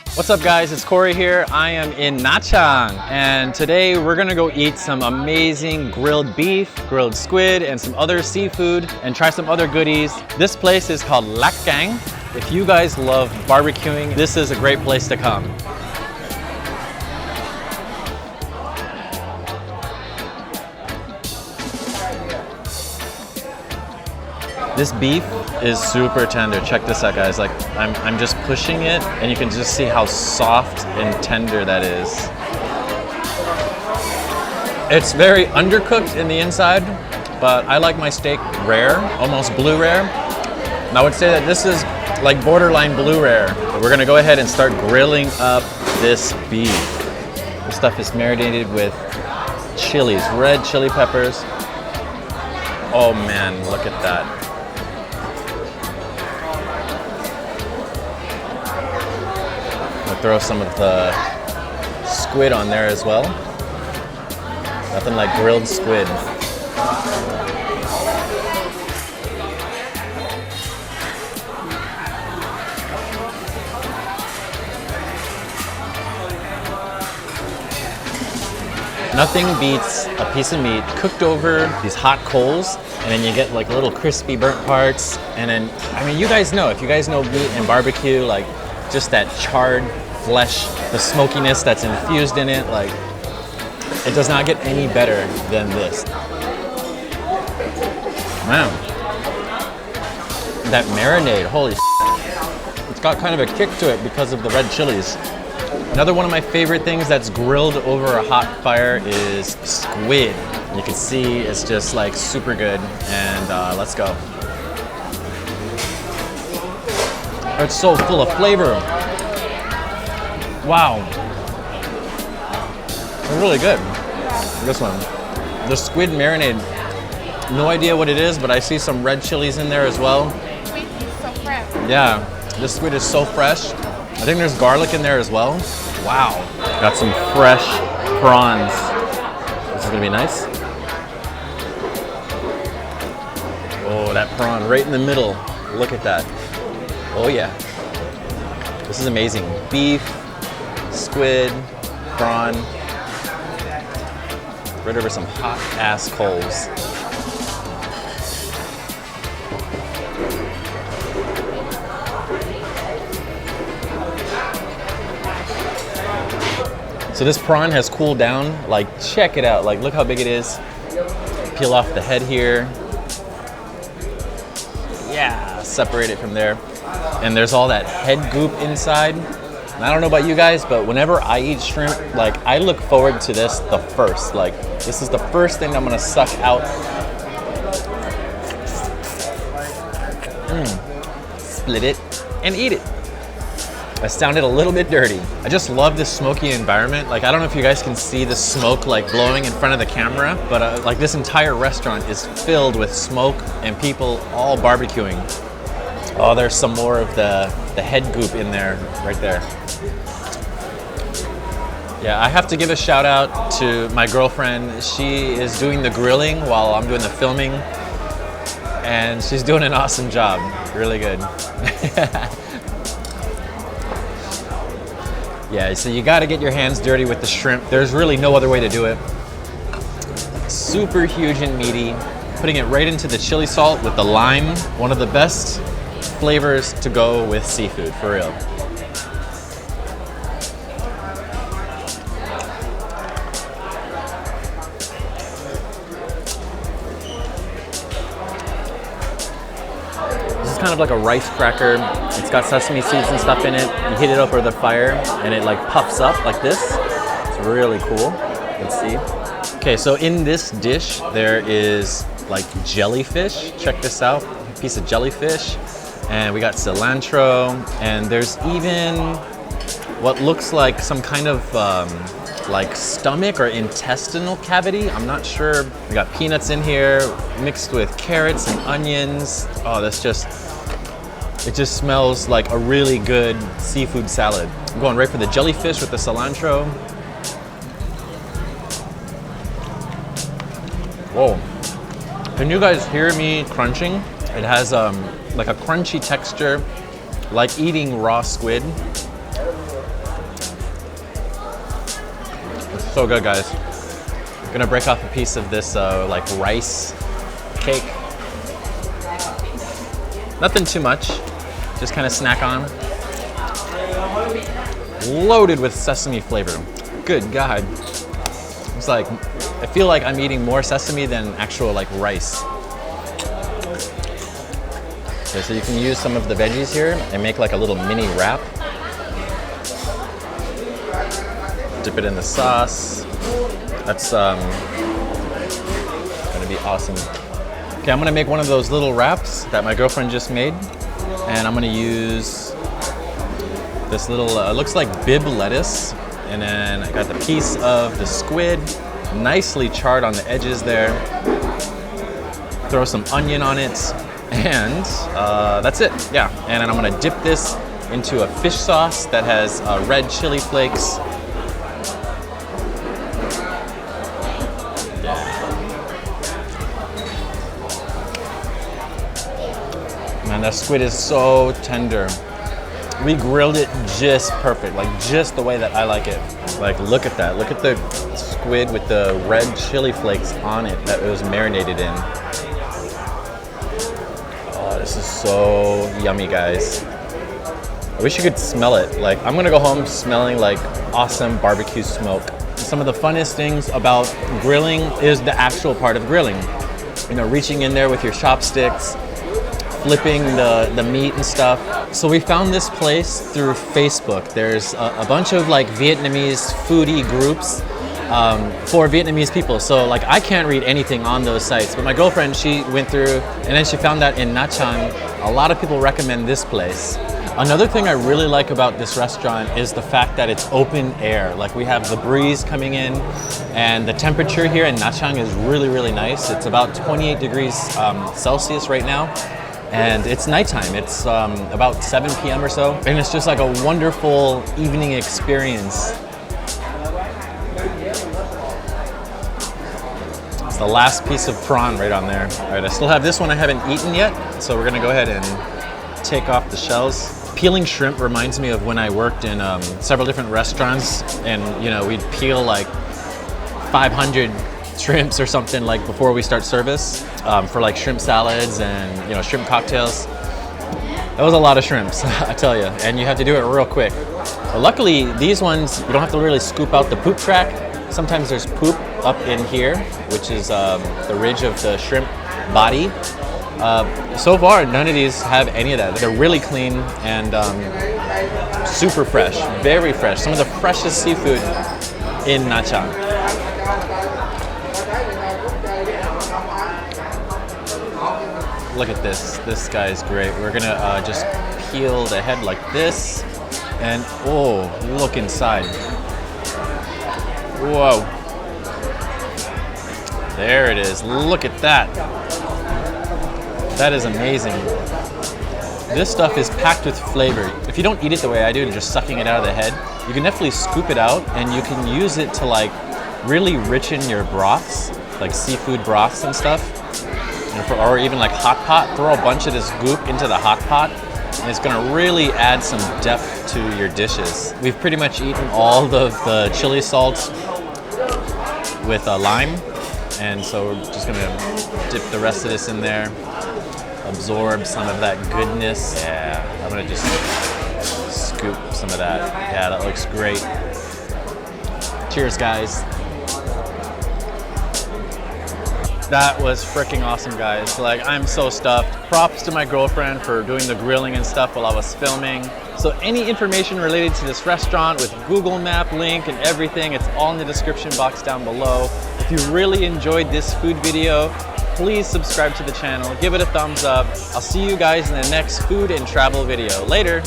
What's up guys, it's Cory here. I am in Nha Trang and today we're gonna go eat some amazing grilled beef, grilled squid, and some other seafood and try some other goodies. This place is called Lạc Cảnh. If you guys love barbecuing, this is a great place to come. This beef is super tender. Check this out, guys. Like, I'm just pushing it, and you can just see how soft and tender that is. It's very undercooked in the inside, but I like my steak rare, almost blue rare. And I would say that this is like borderline blue rare. We're gonna go ahead and start grilling up this beef. This stuff is marinated with chilies, red chili peppers. Oh man, look at that. Throw some of the squid on there as well. Nothing like grilled squid. Nothing beats a piece of meat cooked over these hot coals, and then you get like little crispy burnt parts. And then, I mean, you guys know, if you guys know meat and barbecue, like just that charred flesh, the smokiness that's infused in it, like it does not get any better than this. Man, that marinade, holy shit. It's got kind of a kick to it because of the red chilies. Another one of my favorite things that's grilled over a hot fire is squid. You can see it's just like super good, and let's go. It's so full of flavor. Wow. It's really good. This one. The squid marinade. No idea what it is, but I see some red chilies in there as well. Squid is so fresh. Yeah, this squid is so fresh. I think there's garlic in there as well. Wow. Got some fresh prawns. This is gonna be nice. Oh, that prawn right in the middle. Look at that. Oh yeah. This is amazing. Beef, squid, prawn, right over some hot ass coals. So this prawn has cooled down. Like, check it out. Like, look how big it is. Peel off the head here. Yeah, separate it from there. And there's all that head goop inside. And I don't know about you guys, but whenever I eat shrimp, like I look forward to this the first. Like this is the first thing I'm gonna suck out. Split it and eat it. I sounded a little bit dirty. I just love this smoky environment. Like I don't know if you guys can see the smoke like blowing in front of the camera, but like this entire restaurant is filled with smoke and people all barbecuing. Oh, there's some more of the head goop in there, right there. Yeah, I have to give a shout out to my girlfriend. She is doing the grilling while I'm doing the filming, and she's doing an awesome job. Really good. Yeah, so you gotta get your hands dirty with the shrimp. There's really no other way to do it. Super huge and meaty. Putting it right into the chili salt with the lime. One of the best flavors to go with seafood, for real. This is kind of like a rice cracker. It's got sesame seeds and stuff in it. You heat it up over the fire and it like puffs up like this. It's really cool. Let's see. Okay, so in this dish there is like jellyfish. Check this out. A piece of jellyfish. And we got cilantro, and there's even what looks like some kind of like stomach or intestinal cavity. I'm not sure. We got peanuts in here mixed with carrots and onions. Oh, it just smells like a really good seafood salad. I'm going right for the jellyfish with the cilantro. Whoa. Can you guys hear me crunching? It has like a crunchy texture, like eating raw squid. So good, guys. I'm gonna break off a piece of this like rice cake. Nothing too much, just kind of snack on. Loaded with sesame flavor. Good God. It's like, I feel like I'm eating more sesame than actual like rice. Okay, so you can use some of the veggies here and make like a little mini wrap. Dip it in the sauce. That's gonna be awesome. Okay, I'm gonna make one of those little wraps that my girlfriend just made. And I'm gonna use this little, looks like bib lettuce. And then I got the piece of the squid, nicely charred on the edges there. Throw some onion on it, and that's it, yeah. And then I'm gonna dip this into a fish sauce that has red chili flakes. Man, that squid is so tender. We grilled it just perfect, like just the way that I like it. Like, look at that. Look at the squid with the red chili flakes on it that it was marinated in. Oh, this is so yummy, guys. I wish you could smell it. Like, I'm gonna go home smelling like awesome barbecue smoke. Some of the funnest things about grilling is the actual part of grilling. You know, reaching in there with your chopsticks, flipping the meat and stuff. So we found this place through Facebook. There's a bunch of like Vietnamese foodie groups for Vietnamese people. So like I can't read anything on those sites, but my girlfriend, she went through and then she found that in Nha Trang, a lot of people recommend this place. Another thing I really like about this restaurant is the fact that it's open air. Like we have the breeze coming in, and the temperature here in Nha Trang is really, really nice. It's about 28 degrees Celsius right now. And it's nighttime, it's about 7 p.m. or so. And it's just like a wonderful evening experience. It's the last piece of prawn right on there. All right, I still have this one I haven't eaten yet. So we're gonna go ahead and take off the shells. Peeling shrimp reminds me of when I worked in several different restaurants, and you know, we'd peel like 500 shrimps or something like before we start service for like shrimp salads and, you know, shrimp cocktails. That was a lot of shrimps, I tell you, and you have to do it real quick. But luckily, these ones, you don't have to really scoop out the poop track. Sometimes there's poop up in here, which is the ridge of the shrimp body. So far, none of these have any of that. They're really clean and super fresh, very fresh. Some of the freshest seafood in Nha Trang. Look at this. This guy is great. We're gonna just peel the head like this, and oh, look inside. Whoa. There it is. Look at that. That is amazing. This stuff is packed with flavor. If you don't eat it the way I do, just sucking it out of the head, you can definitely scoop it out and you can use it to like really richen your broths, like seafood broths and stuff. Or even like hot pot. Throw a bunch of this goop into the hot pot and it's gonna really add some depth to your dishes. We've pretty much eaten all of the chili salt with lime, and so we're just gonna dip the rest of this in there, absorb some of that goodness. Yeah, I'm gonna just scoop some of that. Yeah, that looks great. Cheers, guys. That was freaking awesome, guys. Like, I'm so stuffed. Props to my girlfriend for doing the grilling and stuff while I was filming. So any information related to this restaurant with Google Map link and everything, it's all in the description box down below. If you really enjoyed this food video, please subscribe to the channel, give it a thumbs up. I'll see you guys in the next food and travel video. Later.